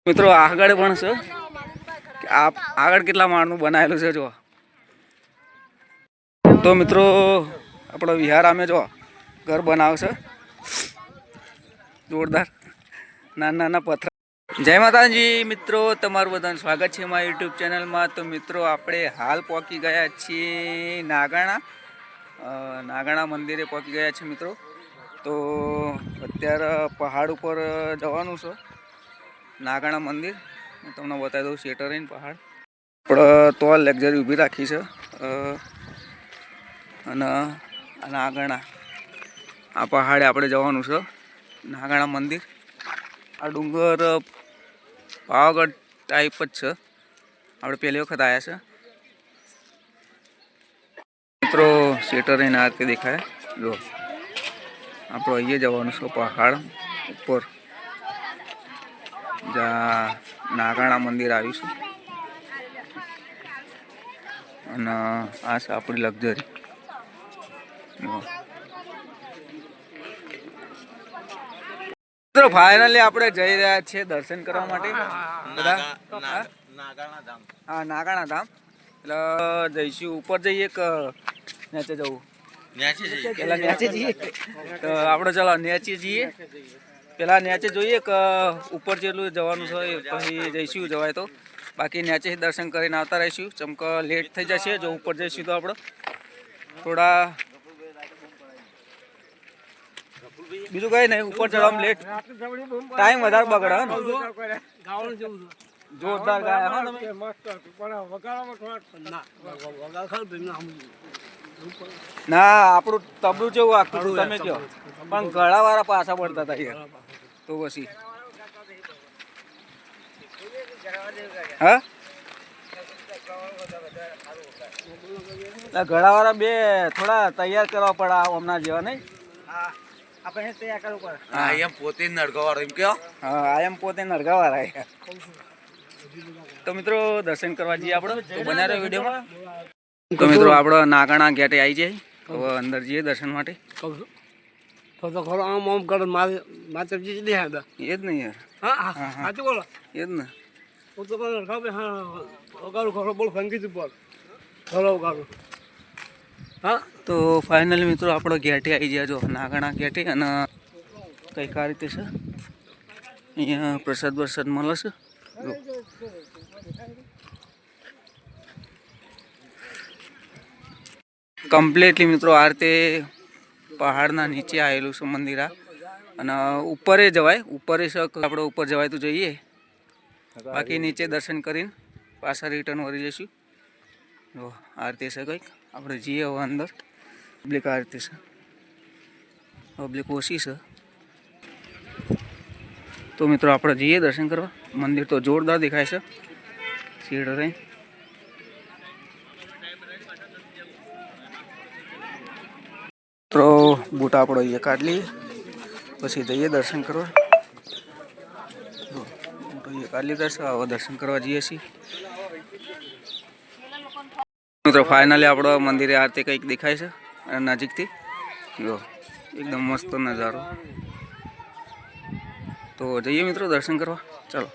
મિત્રો આગળ પણ છે આગળ કેટલા માળનું બનાવેલું છે જો તો મિત્રો આપણો વિહાર આમે જો ઘર બનાવશે જોરદાર નાના નાના પથ્થર। જય માતાજી મિત્રો, તમારું બધાનું સ્વાગત છે મારા યુટ્યુબ ચેનલમાં। તો મિત્રો આપણે હાલ પહોંચી ગયા છીએ નાગાણા મંદિરે પહોંચી ગયા છીએ મિત્રો। તો અત્યારે પહાડ ઉપર જવાનું છે નાગાણા મંદિર। હું તમને બતાવી દઉં શેટરીન પહાડ આપણે તો લક્ઝરી ઊભી રાખી છે અને નાગાણા આ પહાડે આપણે જવાનું છે નાગાણા મંદિર। આ ડુંગર પાવાગઢ ટાઈપ જ છે, આપણે પહેલી વખત આવ્યા છે મિત્રો। શેટરીન આ રીતે દેખાય જો આપણે અહીંયા જવાનું છે પહાડ ઉપર જ્યાં નાગાણા મંદિર આવ્યું છે અને આ છે આપણી લક્ઝરી। મિત્રો ફાઇનલી આપણે જઈ રહ્યા છીએ દર્શન કરવા માટે હા નાગાણા ધામ। એટલે જઈશું ઉપર જઈએ કે નીચે જવું? પેલા નીચે જઈએ તો આપણે ચલો નીચે જઈએ, પેલા નીચે જોઈએ કે ઉપર જેટલું જવાનું છે પછી જઈશું જવાય તો, બાકી નીચે દર્શન કરીને આવતા રહીશું ચમક લેટ થઈ જશે જો ઉપર જઈશું તો આપણે થોડા બીજું કઈ નહીં ઉપર ચડવામાં લેટ ટાઈમ વધારે બગડે જોરદાર ગાયા ના આપણું તબલું જેવું આખું તમે કહો પણ ગળા વાળા પાછા પડતા હતા યાર તો પછી હા ગળા વાળા બે થોડા તૈયાર કરવા પડે હમણાં જેવા નહીં આપણે તૈયાર કરવું પડે। હા એમ પોતે નડગાવાળા એમ કહો હા આ એમ પોતે નડગાવાળા। તો મિત્રો દર્શન કરવા જઈએ આપણે તો બન્યા રહ્યો વિડીયોમાં। તો મિત્રો આપણે નાગાણા ગેટે આવી જાય હવે અંદર જઈએ દર્શન માટે। તો ખરો આમ આમ કર માતાજી જ નહીં હતા એ જ નહીં યાર હા સાચું બોલો એ જ ને હું તો ખબર હા વગાડું ખરો બોલ સંગીત ઉપર ખરો વગાડું હા। તો ફાઇનલી મિત્રો આપણો ગેટે આવી જાય જો નાગાણા ગેટે અને કંઈક આ રીતે છે અહીંયા પ્રસાદ વરસાદ મળે છે જો કમ્પ્લીટલી મિત્રો આ રીતે પહાડના નીચે આવેલું છે મંદિર આ અને ઉપરે જવાય ઉપરે છે આપણે ઉપર જવાય તો જઈએ બાકી નીચે દર્શન કરીને પાછા રિટર્ન વળી જઈશું જો આ રીતે છે કંઈક આપણે જઈએ હવે અંદર। પબ્લિક આ રીતે છે, પબ્લિક ઓછી છે તો મિત્રો આપણે જઈએ દર્શન કરવા। મંદિર તો જોરદાર દેખાય છે સીડ રહી તો બૂટ આપણો અહીંયા કાઢી લઈએ પછી જઈએ દર્શન કરવા। બૂટ અહીંયા કાઢી લીધા છે હવે દર્શન કરવા જઈએ છીએ મિત્રો। ફાઇનલી આપણો મંદિરે આ રીતે કંઈક દેખાય છે નજીકથી જો એકદમ મસ્ત નજારો। તો જઈએ મિત્રો દર્શન કરવા ચાલો।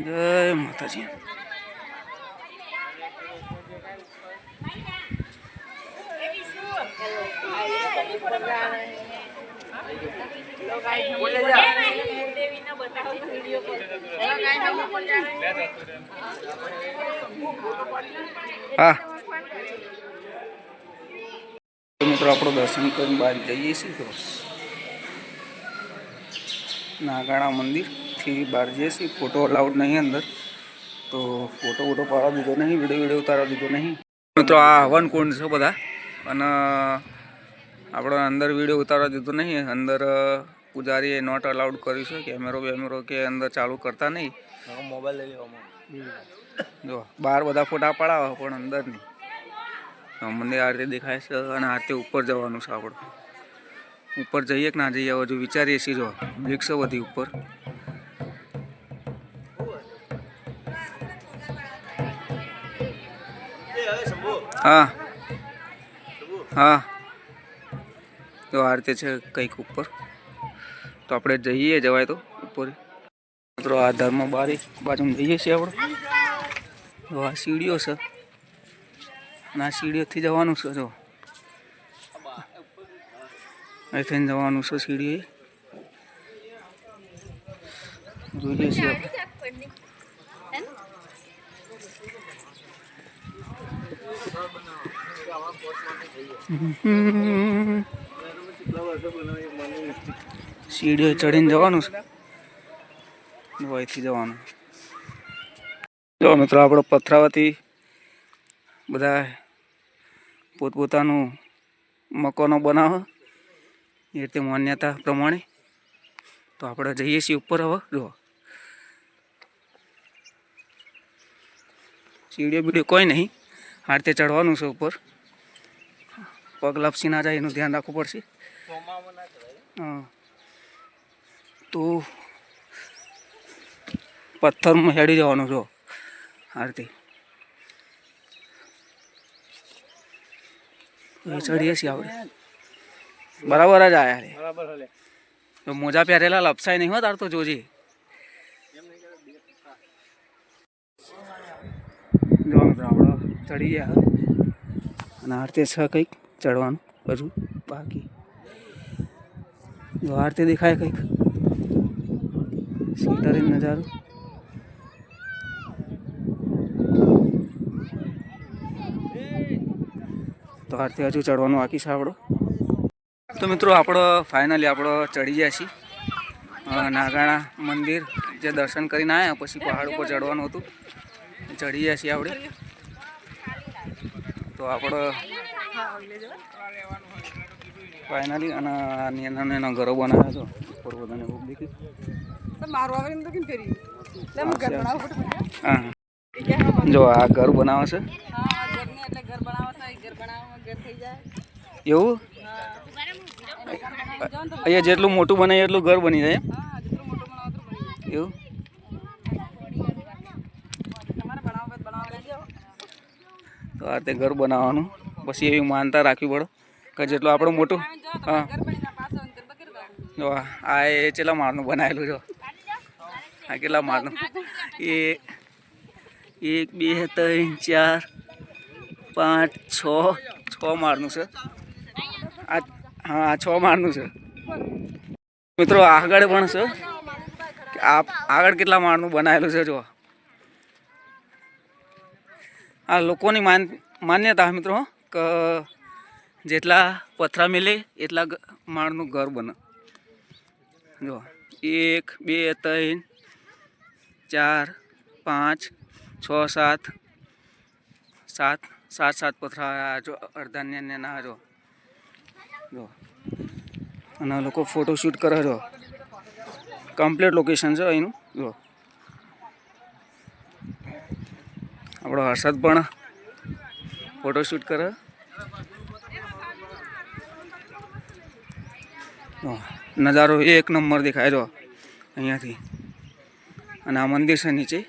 જય માતાજી। હા મિત્રો આપણું દર્શન કરીને બહાર જઈએ છીએ નાગાણા મંદિરથી બહાર જઈએ છીએ। ફોટો અલાઉડ નહીં અંદર તો ફોટો વોટો પાડવા દીધો નહીં, વિડીયો ઉતારવા દીધો નહીં મિત્રો। આ હવન કુંડ છે બધા અને આપણે અંદર વિડીયો ઉતારવા દીધો નહીં, અંદર પૂજારીએ નોટ અલાઉડ કર્યું છે કેમેરો કે અંદર ચાલુ કરતા નહીં, મોબાઈલ લઈ લેવામાં જો બહાર બધા ફોટા પડાવે પણ અંદર નહીં। મંદિર આ રીતે દેખાય છે અને આ રીતે ઉપર જવાનું છે આપણે। ઉપર જઈએ કે ના જઈએ હજુ વિચારીએ છીએ જો વૃક્ષો બધી ઉપર હા હા તો આ રીતે છે કંઈક ઉપર તો આપણે જઈએ જવાય તો ઉપર. મિત્રો આ ધર્મ બારી બાજુમાં જઈએ છીએ આપણે. તો આ સીડીઓ છે અને આ સીડીઓથી જવાનું છે. જો અહીંથી જવાનું છે સીડીએ. જોઈએ છીએ આપણે. સીડીઓ ચડીને જવાનું છે. અહીંથી જવાનું. જો મિત્રો આપણો પથરાવાથી બધા પોતપોતાનું મકાનો બનાવે એ રીતે માન્યતા પ્રમાણે. તો આપણે જઈએ છીએ ઉપર. હવે જો સીડીઓ બીડીઓ કોઈ નહીં, આ રીતે ચડવાનું છે ઉપર. પગ લપસી ના જાય એનું ધ્યાન રાખવું પડશે. હા, તો પથ્થરમાં હેડી જવાનું. જો આ રીતે ચડીએ છીએ આપણે. બરાબર જ આયા રે. તો મોજા પહેરેલા લપસાય નહીં હો તાર, તો જોજે. જો મિત્રો આપણે ચડી ગયા અને આ રીતે છે કંઈક ચડવાનું હજુ બાકી. જો આ રીતે દેખાય કંઈક સીધા નજારો. તો આ રીતે હજુ ચડવાનું બાકી છે આપણો. તો મિત્રો આપણે ફાઇનલી આપણે ચડી ગયા છીએ નાગાણા મંદિર. જે દર્શન કરીને આવ્યા પછી પહાડ ઉપર ચડવાનું હતું, ચડી ગયા છીએ આપણે. તો આપણે ફાઇનલી અને નાના ઘરો બનાવ્યા છો ઉપર બધાને દેખી. હા, જો આ ઘર બનાવે છે એવું. અહીંયા જેટલું મોટું બનાવીએ એટલું ઘર બની જાય એવું. તો આ રીતે ઘર બનાવવાનું પછી એવી માનતા રાખવી પડે કે જેટલું આપણું મોટું. હા, જો આ એ કેટલા માળનું બનાવેલું. જો આ કેટલા માળનું. એ 1 2 3 4 5 6 માળનું છે આ. હા, 6 માળનું છે મિત્રો. આગળ પણ છે. આગળ કેટલા માળનું બનાવેલું છે. જો આ લોકોની માન્યતા મિત્રો કે જેટલા પથરા મેલે એટલા માળનું ઘર બને. જો 1 2 3 4 5 6 7 પથરા. જો અડધા ના. જો અને લોકો ફોટોશૂટ કરે. જો કમ્પ્લીટ લોકેશન છે અહીંનું. જો આપણો હર્ષદ પણ ફોટોશૂટ કરે. નજારો એક નંબર દેખાય. જો અહીંયાથી. અને આ મંદિર છે નીચે.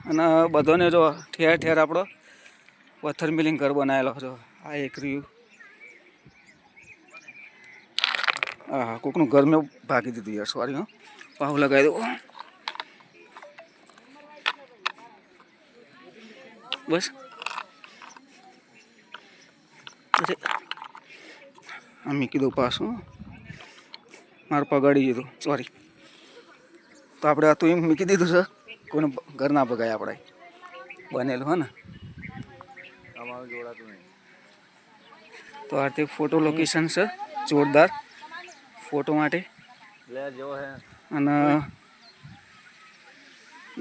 અને બધાને જો ઠેર ઠેર આપણો પથ્થર મિલિંગ ઘર બનાવેલો. જો આ એક રહ્યું. હા, કોકનું ઘર મેં ભાગી દીધું યાર. સોરી. હા, પાવ લગાવી દો બસ. અમે કીધું પાછું મારે પગાડી દીધું. સોરી. તો આપણે આ તો એમ મૂકી દીધું છે, કોઈને ઘર ના પગાય આપણે બનેલું હે ને. તો આ રીતે ફોટો લોકેશન છે જોરદાર ફોટો માટે. અને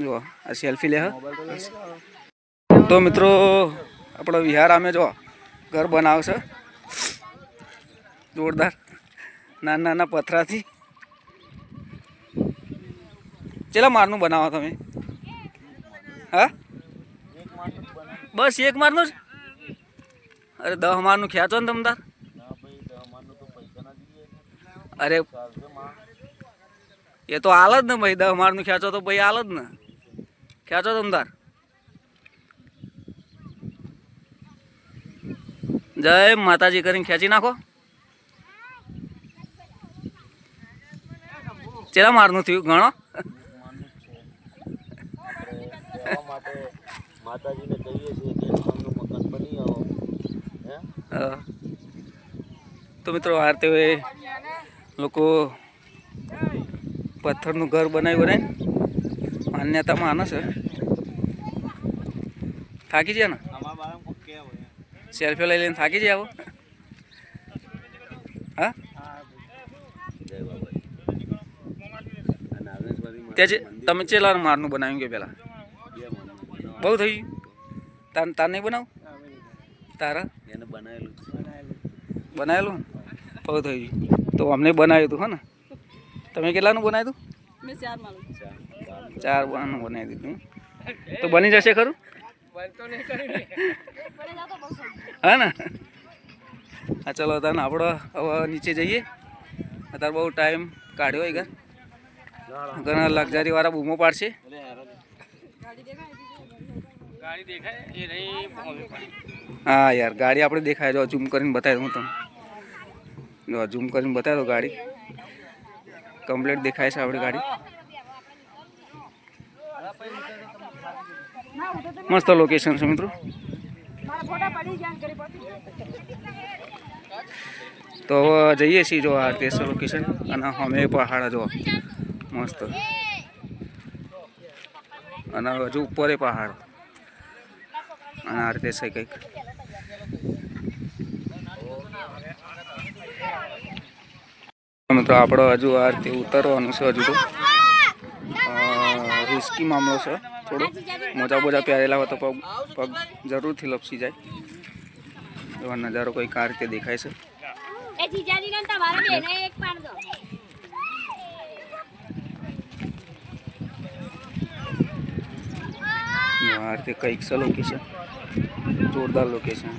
જો આ સેલ્ફી લે. તો મિત્રો આપણો વિહાર અમે જો ઘર બનાવશે જોરદાર નાના નાના પથરાથી. ચેલા મારનું બનાવો તમે? હા, બસ 1 મારનું જ. અરે 10 મારનું ખેંચો ને તમતાર. અરે એ તો હાલ જ ને ભાઈ. 10 મારનું ખેંચો તો ભાઈ હાલ જ ને. ખેંચો તમતાર. જય માતાજી કરીને ખેંચી નાખો. ચેલા મારનું થયું ગણો. રહેવા માટે માતાજીને કહીએ છીએ કે આમનું મકાન બની આવો. હા. તો મિત્રો આ રીતે લોકો પથ્થરનું ઘર બનાવ્યું ને માન્યતામાં આને છે. થાકી જાય ને સેલ્ફી લઈ લઈને થાકી જાય આવો. હા ત્યાં તમે ચેલા મારનું બનાવ્યું કે પેલા બહુ થઈ ગયું. તાર નહીં બનાવું તારા એને બનાવેલું બનાવેલું બહુ થઈ ગયું. તો અમને બનાવ્યું હતું. હા ને તમે કેટલાનું બનાવ્યું હતું? 4 નું બનાવી દીધું. તો બની જશે ખરું? હા ને. હા ચલો તાને આપણે હવે નીચે જઈએ. અત્યારે બહુ ટાઈમ કાઢ્યો હોય ઘણા લક્ઝરી વાળા બૂમો પાડશે. હા યાર ગાડી આપણે દેખાય. જો ઝૂમ કરીને બતાવી દઉં તમને. જો ઝૂમ કરીને બતાવી દો. ગાડી કમ્પ્લીટ દેખાય છે આપણી ગાડી. મસ્ત લોકેશન છે મિત્રો. તો હવે જઈએ છીએ જો આ રીતે લોકેશન. અને અમે પહાડ જો મસ્ત. અને હજુ ઉપર પહાડ. અને આ રીતે છે કંઈક. મિત્રો આપણે હજુ આ રીતે ઉતરવાનું છે. હજુ તો રિસ્કી મામલો છે થોડો. મોજા બોજા પહેરેલા હોય તો પગ જરૂરથી લપસી જાય. એવા નજારો કંઈક આ રીતે દેખાય છે. આ રીતે કંઈક છે લોકેશન. જોરદાર લોકેશન.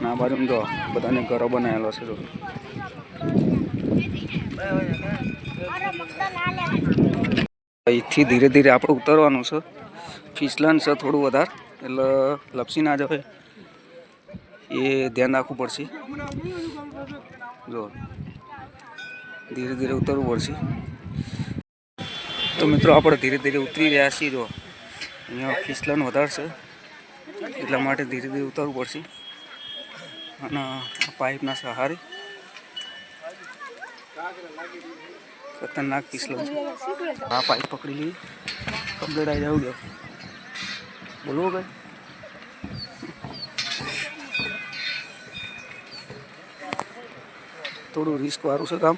ના બાજુ જો બધાને ઘરો બનાવેલો છે. જો અહીંથી ધીરે ધીરે આપણે ઉતરવાનું છે. ફિસલન છે થોડું વધારે એટલે લપસી ના જવાય એ ધ્યાન રાખવું પડશે. જો ધીરે ધીરે ઉતરવું પડશે. તો મિત્રો આપણે ધીરે ધીરે ઉતરી રહ્યા છીએ. જો અહીંયા ફિસલન વધારે છે એટલા માટે ધીરે ધીરે ઉતરવું પડશે. અને પાઇપના સહારે ખતરનાક ફિસલન છે. આ પાઇપ પકડી લઈએ. કમ્પ્લીટ આવી જાવ. ગયો બોલવો ભાઈ. થોડું રિસ્ક વાળું છે કામ.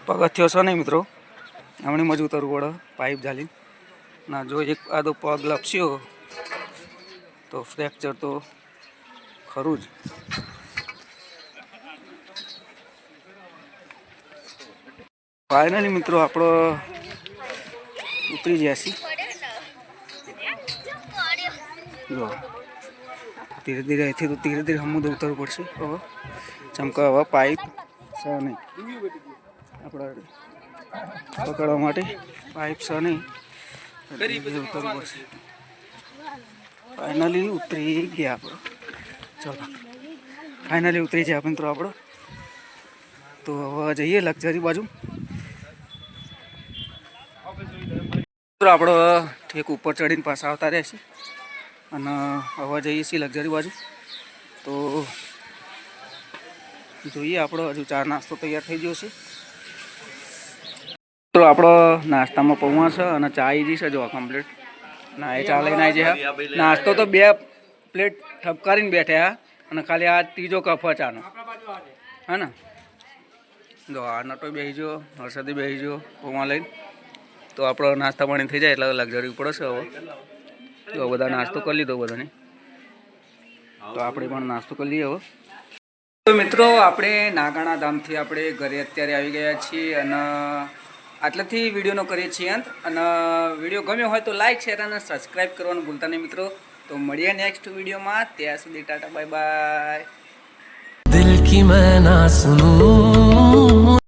પગથિયો છે નહીં મિત્રો. હમણાં મજૂર ઉતરવું પડે પાઇપ ઝાલી. ના જો એક આદો પગ લપસ્યો તો ફ્રેક્ચર તો ખરું જ. ફાઇનલી મિત્રો આપણો ઉતરી ગયા છીએ. જો ધીરે ધીરે અહીંથી તો ધીરે ધીરે હમુદ ઉતરવું પડશે. હવે ચમકા હવે પાઇપ છે નહીં આપણે પકડવા માટે. પાઇપ છે નહીં ઉતરવું પડશે. ફાઇનલી ઉતરી ગયા આપણે. ચલો ફાઇનલી ઉતરી ગયા મિત્રો આપણે. તો હવે જઈએ લક્ઝરી બાજુ. આપણે ઠેક ઉપર ચડીને પાછા આવતા રહેશે. અને હવે જઈએ છીએ લક્ઝરી બાજુ. તો જોઈએ આપણે હજુ ચા નાસ્તો તૈયાર થઈ ગયો છે. તો આપણો નાસ્તામાં પૌવા છે અને ચા આવી છે. જો કમ્પ્લીટ ના એ ચા લઈને આવી જાય. નાસ્તો તો 2 પ્લેટ ઠપકારીને બેઠા અને ખાલી આ ત્રીજો કપ ચાનો. હા ને. જો આ નટો બેસી ગયો, હર્ષદી બેસી ગયો પૌવા લઈને. તો આપણો નાસ્તા પાણી થઈ જાય એટલે લક્ઝરી પડશે. હવે જો બધા નાસ્તો કરી લીધો બધાને. તો આપણે પણ નાસ્તો કરી લઈએ હવે. તો મિત્રો આપણે નાગાણા ધામથી આપણે ઘરે અત્યારે આવી ગયા છીએ. અને આટલાથી વિડીયોનો કરીએ છીએ અંત. અને વિડીયો ગમ્યો હોય તો લાઈક શેર અને સબસ્ક્રાઈબ કરવાનું ભૂલતા નહીં મિત્રો. તો મળીએ નેક્સ્ટ વિડીયોમાં. ત્યાં સુધી ટાટા બાય બાય. દિલ કી મેં ના સુનું